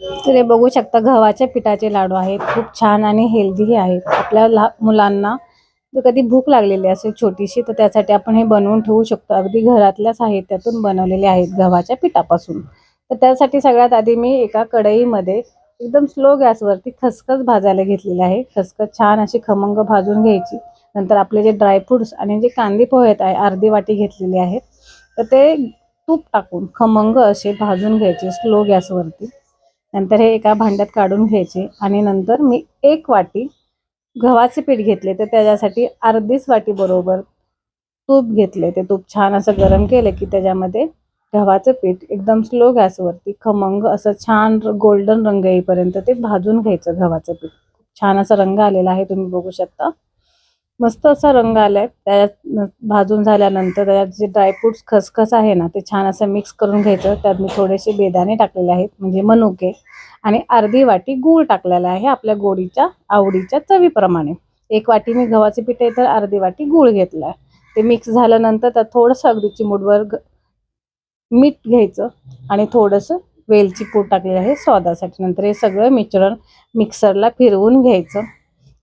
तर हे बघू शकता गव्हाच्या पिठाचे लाडू आहेत, खूप छान आणि हेल्दी आहेत. आपल्या मुलांना जर कधी भूक लागलेली असेल छोटीशी, तर त्यासाठी आपण हे बनवून ठेवू शकतो. अगदी घरातल्या साहित्यातून बनवलेले आहेत गव्हाच्या पिठापासून. तर त्यासाठी सगळ्यात आधी मी एका कढईमध्ये एकदम स्लो गॅसवरती खसखस भाजायला घेतलेली आहे. खसखस छान अशी खमंग भाजून घ्यायची. नंतर आपले जे ड्रायफ्रुट्स आणि जे कांदे पोहे आहेत अर्धी वाटी घेतलेले आहेत, तर ते तूप टाकून खमंग असे भाजून घ्यायचे स्लो गॅसवरती. नंतर हे एका भांड्यात काढून घ्यायचे आणि नंतर मी 1 वाटी गव्हाचे पीठ घेतले, तर त्याच्यासाठी अर्धीच वाटी बरोबर तूप घेतले. ते तूप छान असं गरम केलं की त्याच्यामध्ये गव्हाचं पीठ एकदम स्लो गॅसवरती खमंग असं छान गोल्डन रंग येईपर्यंत ते भाजून घ्यायचं. गव्हाचं पीठ छान असा रंग आलेला आहे, तुम्ही बघू शकता. मस्त असा रंग आलाय. त्यात भाजून झाल्यानंतर त्यात जे ड्रायफ्रुट्स खसखस आहे ना, ते छान असं मिक्स करून घ्यायचं. त्यात मी थोडेसे बेदाणे टाकलेले आहेत, म्हणजे मनुके, आणि अर्धी वाटी गूळ टाकलेला आहे आपल्या गोडीच्या आवडीच्या चवीप्रमाणे. 1 वाटी मी गव्हाचे पीठ आहे, तर अर्धी वाटी गूळ घेतलाय. ते मिक्स झाल्यानंतर त्यात थोडंसं अगदी चिमूटभर मीठ घ्यायचं आणि थोडंसं वेलची पूड टाकलेली आहे स्वादासाठी. नंतर हे सगळं मिश्रण मिक्सरला फिरवून घ्यायचं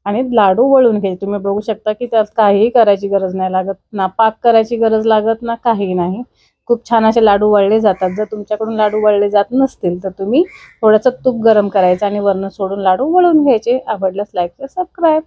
आणि लाडू वळून घ्यायचे. तुम्ही बघू शकता की त्यात काहीही करायची गरज नाही लागत, ना पाक करायची गरज लागत, ना काही नाही. खूप छान असे लाडू वळले जातात. जर तुमच्याकडून लाडू वळले जात नसतील तर तुम्ही थोडंसं तूप गरम करायचं आणि वरून सोडून लाडू वळून घ्यायचे. आवडल्यास लाईक, सबस्क्राईब.